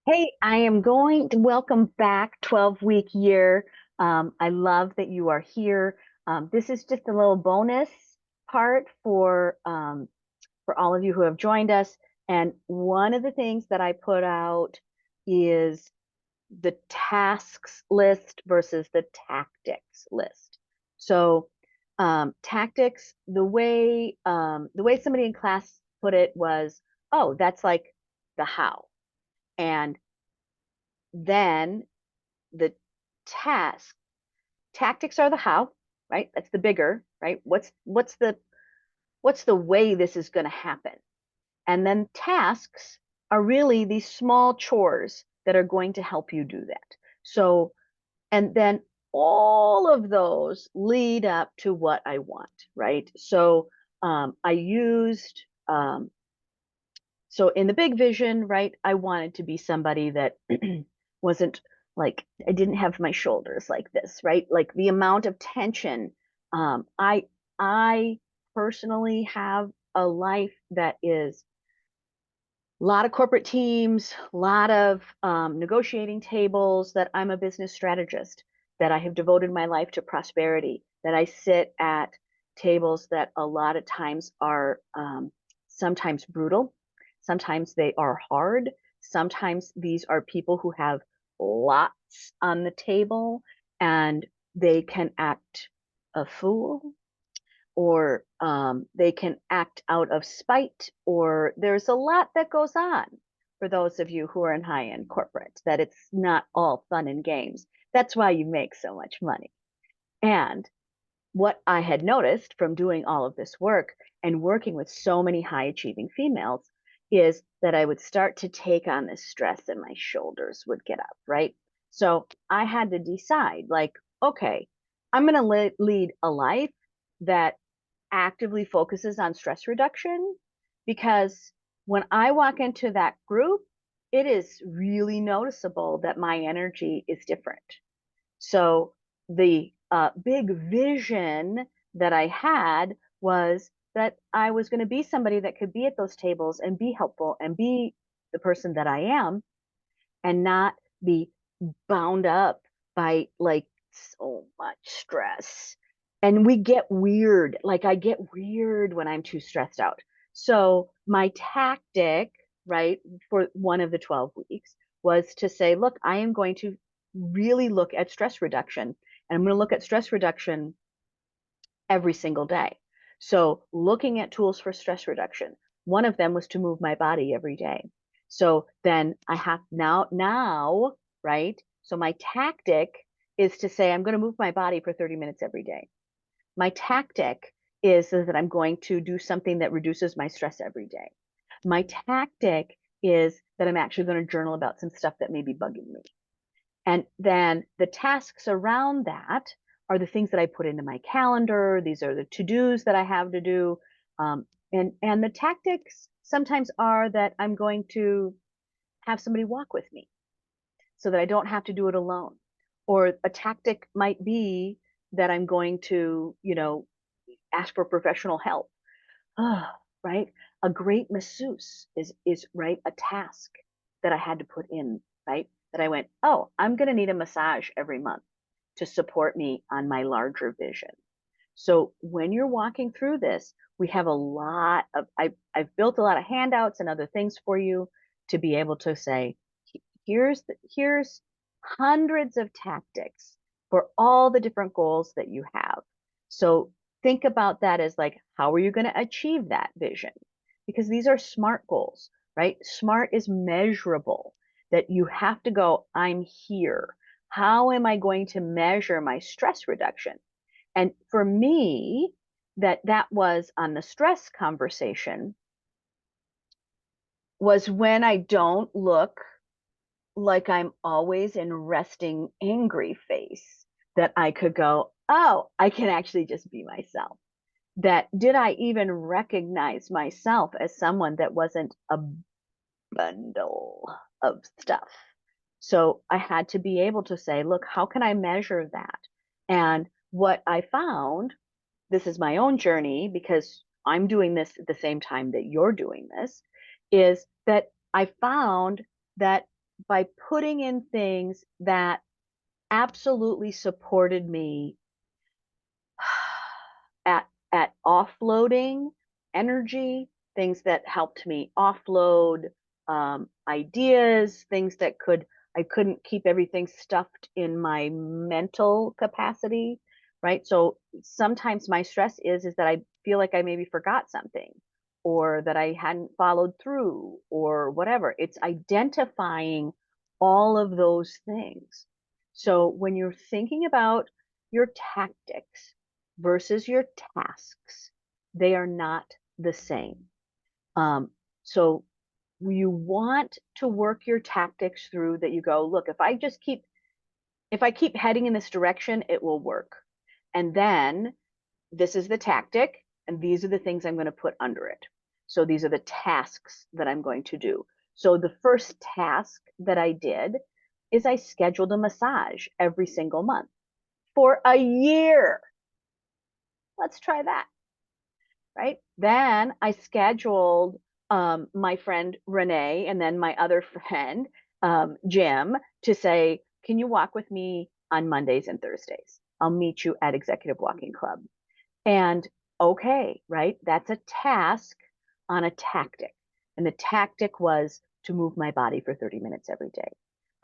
Hey, I am going to welcome back 12-week year. I love that you are here. This is just a little bonus part for all of you who have joined us. And one of the things that I put out is the tasks list versus the tactics list. So tactics, the way somebody in class put it was, oh, that's like the how. And then the task tactics are the how, right? That's the bigger, right? What's the way this is going to happen? And then tasks are really these small chores that are going to help you do that. So, and then all of those lead up to what I want, right? So I used so in the big vision, right, I wanted to be somebody that wasn't like I didn't have my shoulders like this, right? Like the amount of tension. Um, I I personally have a life that is a lot of corporate teams, a lot of negotiating tables, that I'm a business strategist, that I have devoted my life to prosperity, that I sit at tables that a lot of times are sometimes brutal, sometimes they are hard, sometimes these are people who have lots on the table and they can act a fool or they can act out of spite, or there's a lot that goes on for those of you who are in high end corporate, that it's not all fun and games. That's why you make so much money. And what I had noticed from doing all of this work and working with so many high achieving females is that I would start to take on this stress and my shoulders would get up, right? So I had to decide, like, okay, I'm going to lead a life that actively focuses on stress reduction, because when I walk into that group, it is really noticeable that my energy is different. So the big vision that I had was that I was going to be somebody that could be at those tables and be helpful and be the person that I am and not be bound up by like so much stress. And we get weird. Like I get weird when I'm too stressed out. So my tactic, right, for one of the 12 weeks was to say, look, I am going to really look at stress reduction. And I'm going to look at stress reduction every single day. So looking at tools for stress reduction, one of them was to move my body every day. So then I have now, right? So my tactic is to say I'm going to move my body for 30 minutes every day. My tactic is that I'm going to do something that reduces my stress every day. My tactic is that I'm actually going to journal about some stuff that may be bugging me. And then the tasks around that are the things that I put into my calendar. These are the to-dos that I have to do. And the tactics sometimes are that I'm going to have somebody walk with me so that I don't have to do it alone. Or a tactic might be that I'm going to, ask for professional help. Right? A great masseuse is right a task that I had to put in, right? That I went, oh, I'm going to need a massage every month to support me on my larger vision. So when you're walking through this, we have a lot of I've built a lot of handouts and other things for you to be able to say, here's hundreds of tactics for all the different goals that you have. So think about that as like, how are you going to achieve that vision? Because these are SMART goals, right? SMART is measurable, that you have to go, I'm here. How am I going to measure my stress reduction? And for me, that was on the stress conversation, was when I don't look like I'm always in resting angry face, that I could go, oh, I can actually just be myself. That did I even recognize myself as someone that wasn't a bundle of stuff? So I had to be able to say, look, how can I measure that? And what I found, this is my own journey because I'm doing this at the same time that you're doing this, is that I found that by putting in things that absolutely supported me at offloading energy, things that helped me offload ideas, things that I couldn't keep everything stuffed in my mental capacity, right? So sometimes my stress is that I feel like I maybe forgot something or that I hadn't followed through or whatever. It's identifying all of those things. So when you're thinking about your tactics versus your tasks, they are not the same. Um, so you want to work your tactics through that you go, look, if I keep heading in this direction, it will work. And then this is the tactic, and these are the things I'm going to put under it. So these are the tasks that I'm going to do. So the first task that I did is I scheduled a massage every single month for a year. Let's try that. Right? Then I scheduled my friend Renee and then my other friend Jim to say, can you walk with me on Mondays and Thursdays? I'll meet you at Executive Walking Club. And okay, right? That's a task on a tactic. And the tactic was to move my body for 30 minutes every day.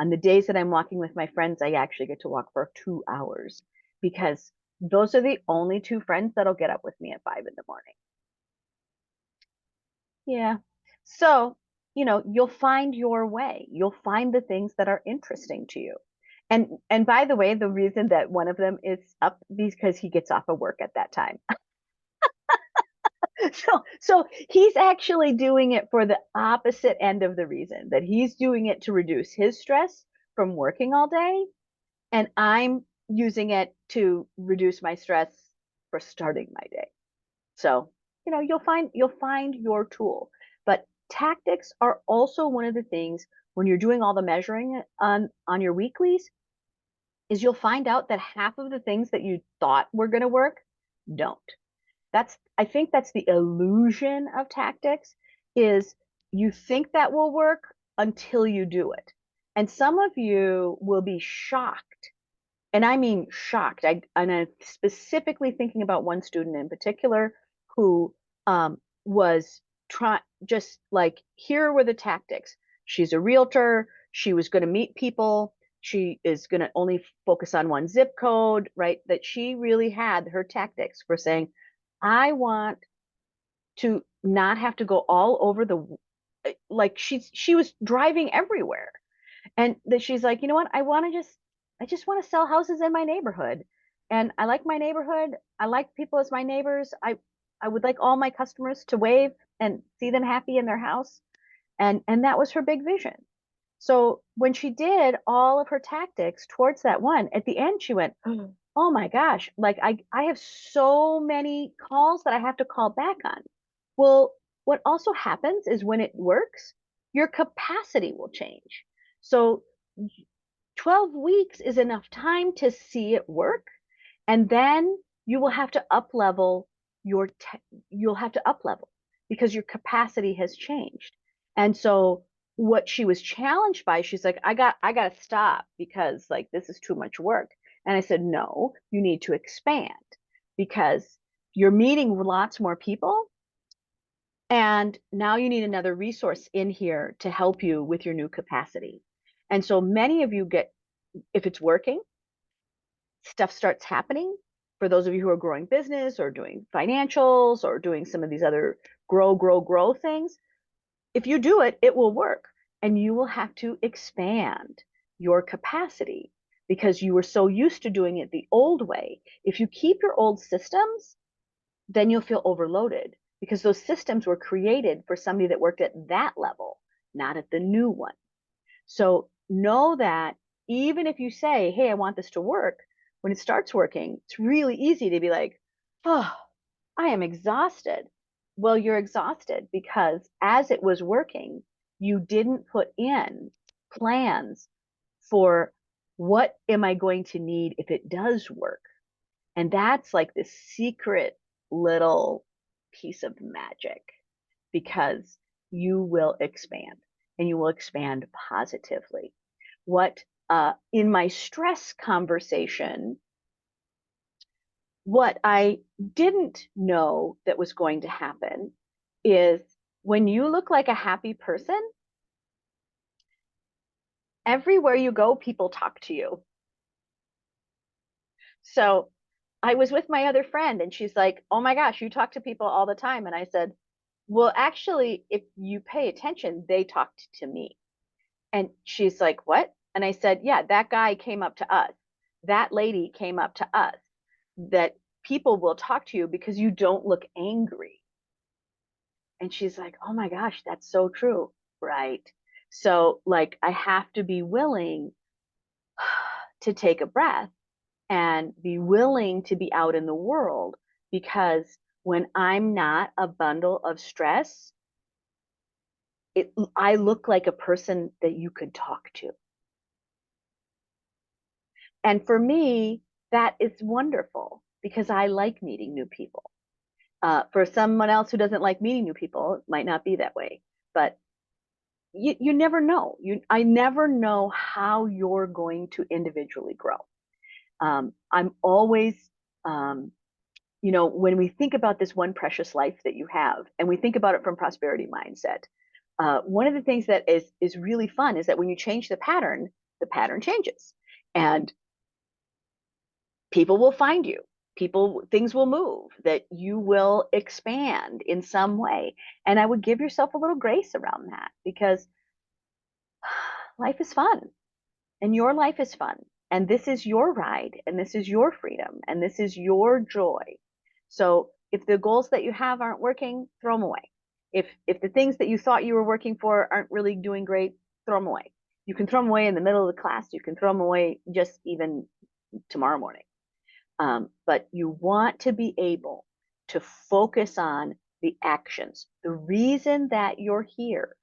On the days that I'm walking with my friends, I actually get to walk for 2 hours because those are the only two friends that'll get up with me at 5 in the morning. Yeah. So, you'll find your way. You'll find the things that are interesting to you. And by the way, the reason that one of them is up because he gets off of work at that time. So he's actually doing it for the opposite end of the reason that he's doing it to reduce his stress from working all day, and I'm using it to reduce my stress for starting my day. So, you'll find your tool. But tactics are also one of the things when you're doing all the measuring on your weeklies is you'll find out that half of the things that you thought were going to work don't. I think that's the illusion of tactics is you think that will work until you do it. And some of you will be shocked, and I mean shocked. And I'm specifically thinking about one student in particular who was trying, just like, here were the tactics. She's a realtor. She was going to meet people. She is going to only focus on one zip code, right? That she really had her tactics for saying, I want to not have to go all over like she was driving everywhere and that she's like, you know what? I just want to sell houses in my neighborhood. And I like my neighborhood. I like people as my neighbors. I would like all my customers to wave and see them happy in their house. And that was her big vision. So when she did all of her tactics towards that one, at the end she went, oh my gosh, like I have so many calls that I have to call back on. Well, what also happens is when it works, your capacity will change. So 12 weeks is enough time to see it work, and then you will have to up level you'll have to up level because your capacity has changed. And so what she was challenged by, she's like, I got to stop because like this is too much work. And I said, no, you need to expand because you're meeting lots more people, and now you need another resource in here to help you with your new capacity. And so many of you get, if it's working, stuff starts happening. For those of you who are growing business or doing financials or doing some of these other grow things, if you do it, it will work. And you will have to expand your capacity because you were so used to doing it the old way. If you keep your old systems, then you'll feel overloaded because those systems were created for somebody that worked at that level, not at the new one. So know that even if you say, hey, I want this to work, when it starts working, it's really easy to be like, oh, I am exhausted. Well, you're exhausted because as it was working, you didn't put in plans for what am I going to need if it does work. And that's like this secret little piece of magic because you will expand. and you will expand positively. What in my stress conversation, what I didn't know that was going to happen is when you look like a happy person, everywhere you go, people talk to you. So I was with my other friend and she's like, "Oh my gosh, you talk to people all the time." And I said, "Well, actually, if you pay attention, they talked to me." And she's like, "What?" And I said, "Yeah, that guy came up to us. That lady came up to us. That people will talk to you because you don't look angry." And she's like, "Oh my gosh, that's so true." Right. So, like, I have to be willing to take a breath and be willing to be out in the world because when I'm not a bundle of stress, I look like a person that you could talk to. And for me, that is wonderful because I like meeting new people. For someone else who doesn't like meeting new people, it might not be that way. But you never know. I never know how you're going to individually grow. I'm always, um, when we think about this one precious life that you have, and we think about it from prosperity mindset, one of the things that is really fun is that when you change the pattern changes, and people will find you. Things will move, that you will expand in some way. And I would give yourself a little grace around that because life is fun and your life is fun. And this is your ride and this is your freedom and this is your joy. So if the goals that you have aren't working, throw them away. If the things that you thought you were working for aren't really doing great, throw them away. You can throw them away in the middle of the class. You can throw them away just even tomorrow morning. But you want to be able to focus on the actions. The reason that you're here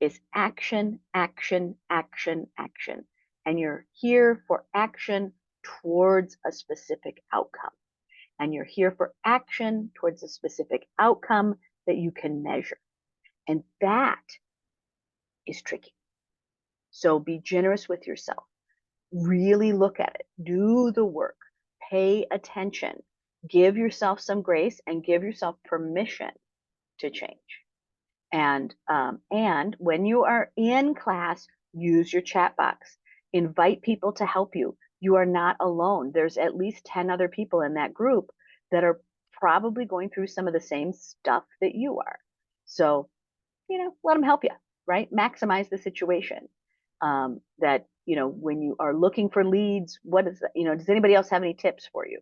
is action, action, action, action. And you're here for action towards a specific outcome. And you're here for action towards a specific outcome that you can measure. And that is tricky. So be generous with yourself. Really look at it. Do the work. Pay attention. Give yourself some grace and give yourself permission to change. And when you are in class, use your chat box. Invite people to help you. You are not alone. There's at least 10 other people in that group that are probably going through some of the same stuff that you are. So, let them help you, right? Maximize the situation. When you are looking for leads, what is that? Does anybody else have any tips for you?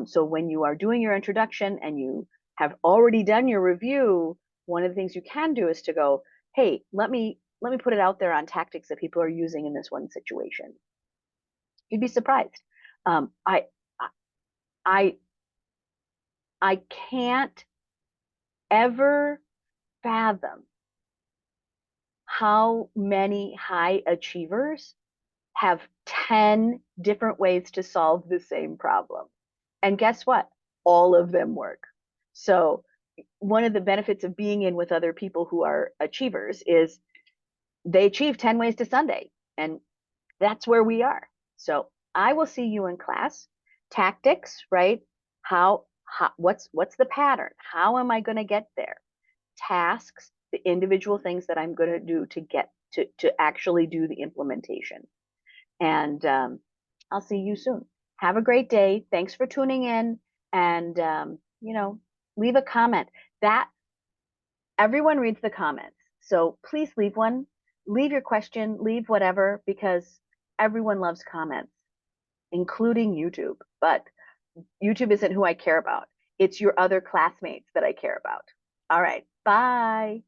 So when you are doing your introduction and you have already done your review, one of the things you can do is to go, "Hey, let me put it out there on tactics that people are using in this one situation." You'd be surprised. I I I can't ever fathom how many high achievers have 10 different ways to solve the same problem. And guess what? All of them work. So one of the benefits of being in with other people who are achievers is they achieve 10 ways to Sunday. And that's where we are. So I will see you in class. Tactics, right? What's the pattern? How am I going to get there? Tasks, the individual things that I'm going to do to get to actually do the implementation. And I'll see you soon. Have a great day. Thanks for tuning in. And, leave a comment. That everyone reads the comments. So please leave one. Leave your question, leave whatever, because everyone loves comments, including YouTube. But YouTube isn't who I care about. It's your other classmates that I care about. All right. Bye.